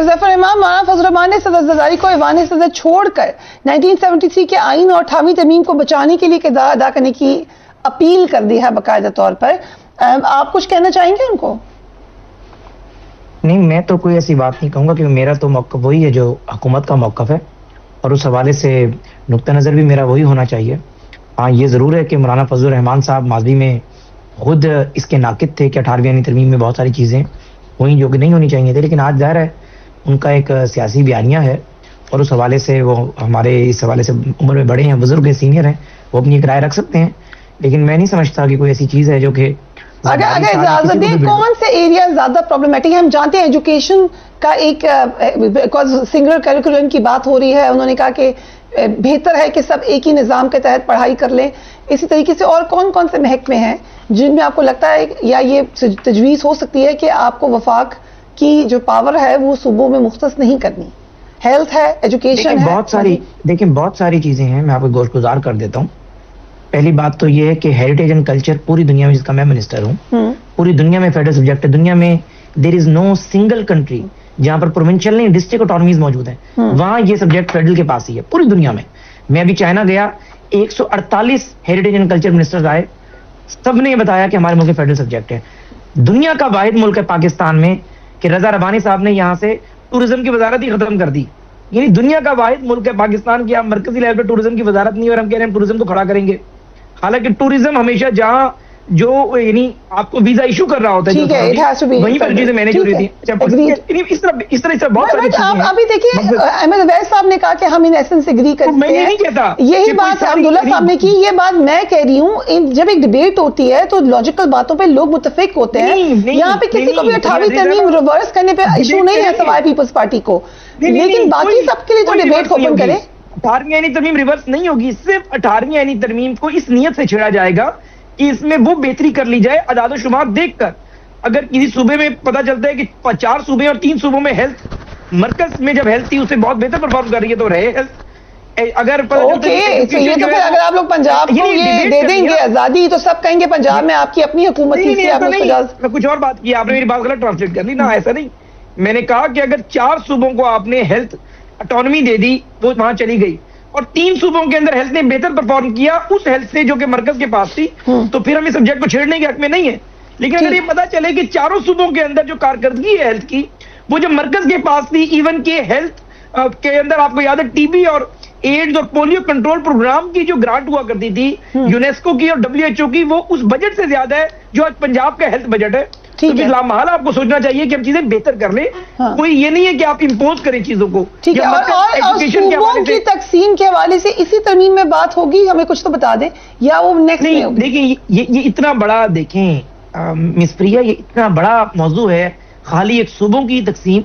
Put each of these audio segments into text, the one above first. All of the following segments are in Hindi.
ज़फ़र इमाम, मौलाना फजल रहमान ने सदर ज़रदारी को ऐवान सदर छोड़कर 1973 के आइन और 18वीं तरमीम को बचाने के लिए किरदार अदा करने की अपील कर दी है बाकायदा तौर पर। आप कुछ कहना चाहेंगे उनको? नहीं, मैं तो कोई ऐसी बात नहीं कहूँगा, क्योंकि मेरा तो मौक़िफ़ वही है जो हुकूमत का मौक़िफ़ है, और उस हवाले से नुक्ता नज़र भी मेरा वही होना चाहिए। हाँ, ये ज़रूर है कि मौलाना फजल रहमान साहब माजी में खुद इसके नाकिद थे कि 18वीं तरमीम में बहुत सारी चीज़ें हुई जो कि नहीं होनी चाहिए थी, लेकिन आज ज़ाहिर है उनका एक सियासी बयानिया है, और उस हवाले से वो हमारे इस हवाले से उम्र में बड़े हैं, बुजुर्ग हैं, सीनियर हैं, वो अपनी एक राय रख सकते हैं। लेकिन मैं नहीं समझता कि कोई ऐसी चीज़ है जो कि अगर इजाजत दें, कौन से एरिया ज्यादा प्रॉब्लमेटिक है? हम जानते हैं एजुकेशन का एक सिंगल करिकुलम की बात हो रही है, उन्होंने कहा कि बेहतर है कि सब एक ही निज़ाम के तहत पढ़ाई कर लें। इसी तरीके से और कौन कौन से महकमे हैं जिनमें आपको लगता है या ये तजवीज़ हो सकती है कि आपको वफाक की जो पावर है वो सूबों में मुख्तस नहीं करनी? हेल्थ है, एजुकेशन है, बहुत सारी चीज़ें हैं। मैं आपको गोशगुजार कर देता हूँ। पहली बात तो ये है कि हेरिटेज एंड कल्चर पूरी दुनिया में, जिसका मैं मिनिस्टर हूँ, पूरी दुनिया में फेडरल सब्जेक्ट है। दुनिया में there is no single country जहां पर प्रोविंशियल नहीं, डिस्ट्रिक्ट ऑटोनॉमीज मौजूद हैं, वहां ये सब्जेक्ट फेडरल के पास ही है पूरी दुनिया में। मैं अभी चाइना गया, 148 हेरिटेज एंड कल्चर मिनिस्टर्स आए, सबने ये बताया कि हमारे मुल्क फेडरल सब्जेक्ट है। दुनिया का वाहिद मुल्क है पाकिस्तान में कि रजा रबानी साहब ने यहाँ से टूरिज्म की वजारत ही खत्म कर दी। यानी दुनिया का वाहिद मुल्क है पाकिस्तान की, यहाँ मरकजी लेवल पर टूरिज्म की वजारत नहीं है, और हम कह रहे हैं टूरिज्म को खड़ा करेंगे। हालांकि टूरिज्म हमेशा जहां जो यानी आपको वीजा इशू कर रहा होता है, वहीं पर चीजें मैनेज हो रही थी। इस तरह बहुत सारी चीजें हैं। अभी देखिए, अहमद अवैस साहब ने कहा कि हम इन एसेंस एग्री करते हैं। मैं ये नहीं कहता, यही बात अब्दुल्ला साहब ने की, ये बात मैं कह रही हूँ। जब एक डिबेट होती है तो लॉजिकल बातों पे लोग मुत्तफिक होते हैं। यहाँ पे किसी को भी 18वीं तरमीम रिवर्स करने पे इशू नहीं है सवाए पीपल्स पार्टी को, लेकिन बाकी सबके लिए तो डिबेट ओपन करें। 18वीं आईनी तरमीम रिवर्स नहीं होगी, सिर्फ 18वीं आईनी तरमीम को इस नियत से छेड़ा जाएगा कि इसमें वो बेहतरी कर ली जाए अदाद शुमार देखकर। अगर किसी सूबे में पता चलता है कि 4 सूबे और 3 सूबों में हेल्थ, मरकज में जब हेल्थ थी उससे बहुत बेहतर परफॉर्म कर रही है तो रहे हेल्थ। अगर ये तो फिर अगर आप लोग पंजाब को ये दे देंगे आजादी तो सब कहेंगे पंजाब में आपकी अपनी हुकूमत थी। मैं कुछ और बात की, आपने मेरी बात गलत ट्रांसलेट कर ली ना, ऐसा नहीं। मैंने कहा कि अगर 4 सूबों को आपने हेल्थ ऑटोनॉमी दे दी, वो वहां चली गई, और 3 सूबों के अंदर हेल्थ ने बेहतर परफॉर्म किया उस हेल्थ से जो कि मरकज के पास थी, तो फिर हम इस सब्जेक्ट को छेड़ने के हक में नहीं है। लेकिन अगर ये पता चले कि 4 सूबों के अंदर जो कारकर्दगी है हेल्थ की, वो जो मरकज के पास थी, इवन के हेल्थ के अंदर आपको याद है टीबी और एड्स और पोलियो कंट्रोल प्रोग्राम की जो ग्रांट हुआ करती थी यूनेस्को की और WHO की, वो उस बजट से ज्यादा है जो आज पंजाब का हेल्थ बजट है। तो फिर लामहल आपको सोचना चाहिए कि हम चीजें बेहतर कर लें। कोई ये नहीं है कि आप इंपोज करें चीजों को। ठीक है, और सूबों की तकसीम के हवाले से इसी तरमीम में बात होगी, हमें कुछ तो बता दें, या वो नेक्स्ट में होगी? देखिए, ये इतना बड़ा, देखें मिस प्रिया, ये इतना बड़ा मौजू है, खाली एक सूबों की तकसीम।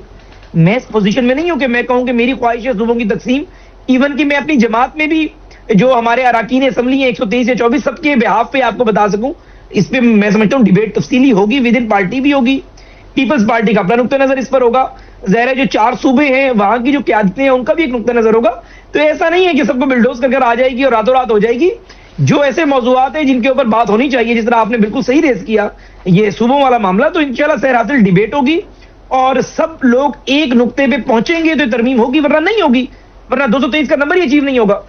मैं इस पोजीशन में नहीं हूं कि मैं कहूं कि मेरी ख्वाहिश है सूबों की तकसीम। इवन कि मैं अपनी जमात में भी जो हमारे अराकीन असम्बली है 123 या 24, सबके बिहाफ पे आपको बता सकूं, इस पे मैं समझता हूं डिबेट तफसीली होगी, विद इन पार्टी भी होगी। पीपल्स पार्टी का अपना नुक्ता नजर इस पर होगा। ज़ाहिर है जो 4 सूबे हैं वहां की जो क़यादतें हैं उनका भी एक नुक्ता नजर होगा। तो ऐसा नहीं है कि सबको बिल्डोज कर आ जाएगी और रातों रात हो जाएगी। जो ऐसे मौजूआत हैं जिनके ऊपर बात होनी चाहिए, जिस तरह आपने बिल्कुल सही रेज किया ये सूबों वाला मामला, तो इंशाल्लाह सहरासिल डिबेट होगी और सब लोग एक नुक्ते पे पहुंचेंगे तो तरमीम होगी, वरना नहीं होगी, वरना 223 का नंबर ही अचीव नहीं होगा।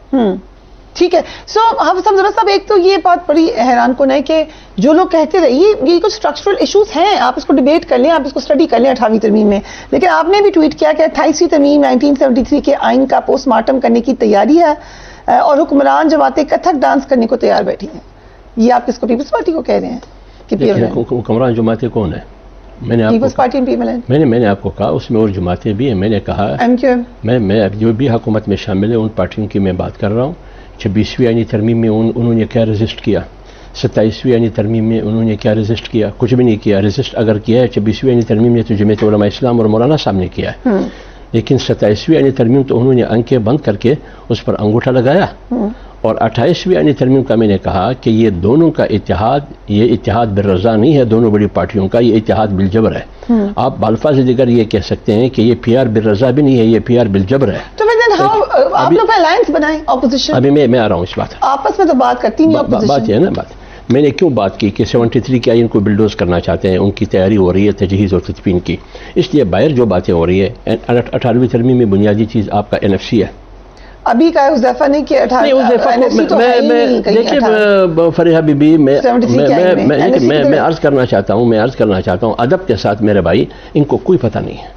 ठीक है। सो हम सब एक तो ये बात बड़ी हैरान कुन है कि जो लोग कहते रहे ये कुछ स्ट्रक्चरल इश्यूज हैं, आप इसको डिबेट कर लें, आप इसको स्टडी कर लें 18वीं तरमीम में, लेकिन आपने भी ट्वीट किया कि 28वीं तरमीम 1973 के आइन का पोस्टमार्टम करने की तैयारी है और हुक्मरान जमातें कथक डांस करने को तैयार बैठी हैं। ये आप किसको, पीपल्स पार्टी को कह रहे हैं कि हुक्मरान जमातें कौन है? मैंने आपको कहा उसमें और जमातें भी हैं। मैंने कहा मैं जो भी हुकूमत में शामिल है उन पार्टियों की मैं बात कर रहा हूँ। 26वीं आईनी तरमीम में उन्होंने क्या रजिस्ट किया, 27वीं आईनी तरमीम में उन्होंने क्या रजिस्ट किया? कुछ भी नहीं किया। रजिस्ट अगर किया है 26वीं आईनी तरमीम में तो जमीयत उलमा इस्लाम और मौलाना साहब ने किया है, लेकिन 27वीं आईनी तरमीम तो उन्होंने आंखें बंद करके उस पर अंगूठा लगाया। और 28वीं आईनी तरमीम का मैंने कहा कि ये दोनों का इत्तेहाद, ये इत्तेहाद बिलरज़ा नहीं है दोनों बड़ी पार्टियों का, ये इत्तेहाद बिलजबर है। आप बाल्फाज़ दिगर ये कह सकते हैं कि ये PR बिलरज़ा भी नहीं है, ये PR बिलजबर है। तो आप लोग अलायंस बनाएं ऑपोजिशन। अभी मैं आ रहा हूँ इस बात, आपस में तो बात करती नहीं ऑपोजिशन। बात है ना, बात मैंने क्यों बात की कि 73 के आइन को बिल्डोज करना चाहते हैं, उनकी तैयारी हो रही है तजहीज़ और तदफीन की। इसलिए बाहर जो बातें हो रही है, 18वीं तरमीम में बुनियादी चीज़ आपका NFC है। अभी का उज़ैफ़ा ने कि देखिए फरीहा बीबी, मैं अर्ज़ करना चाहता हूँ अदब के साथ मेरे भाई, इनको कोई पता नहीं है।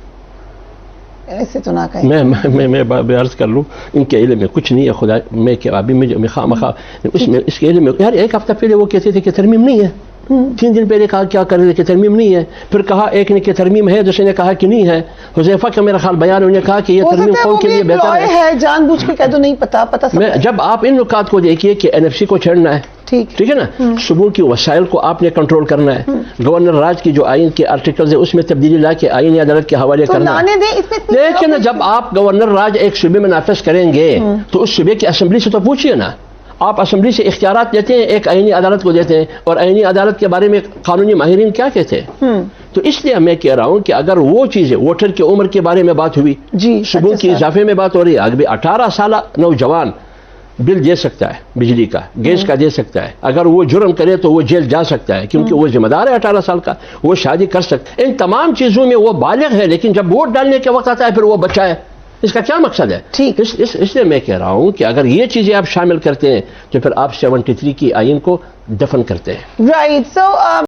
ऐसे तो ना कहें। मैं अर्ज कर लूँ, इनके इल्म में कुछ नहीं है। खुदा मैं क्या अभी मैं खा उसमें इसके इल्म में, यार एक हफ्ता पहले वो कहते थे कि तरमीम नहीं है, 3 दिन पहले कहा क्या कर रहे थे कि तरमीम नहीं है, फिर कहा एक ने कि तरमीम है, दूसरे ने कहा कि नहीं है। हुज़ैफा का मेरा ख्याल बयान, उन्होंने कहा कि ये तरमीम कौन के लिए बेहतर है, जानबूझ के कह दो नहीं पता जब आप इन नुकात को देखिए कि NFC को छेड़ना है, ठीक है ना, सुबह की वसाइल को आपने कंट्रोल करना है, गवर्नर राज की जो आइन के आर्टिकल्स है उसमें तब्दीली ला के आइन अदालत के हवाले करना है। लेकिन जब आप गवर्नर राज एक सूबे में नाफिज करेंगे तो उस सूबे की असेंबली से तो पूछिए ना। आप असेंबली से इख्तियारात देते हैं, एक आईनी अदालत को देते हैं, और आईनी अदालत के बारे में कानूनी माहिरीन क्या कहते हैं। तो इसलिए मैं कह रहा हूं कि अगर वो चीजें, वोटर की उम्र के बारे में बात हुई, सुबह की इजाफे में बात हो रही है, अगर 18 साल नौजवान बिल दे सकता है, बिजली का, गैस का दे सकता है, अगर वो जुर्म करे तो वो जेल जा सकता है क्योंकि वो जिम्मेदार है 18 साल का, वो शादी कर सकता है, इन तमाम चीजों में वो बालिग है। लेकिन जब वोट डालने के वक्त आता है फिर वो बच्चा है, इसका क्या मकसद है? ठीक, इसलिए मैं कह रहा हूं कि अगर ये चीजें आप शामिल करते हैं तो फिर आप 73 की आइन को दफन करते हैं। राइट। सो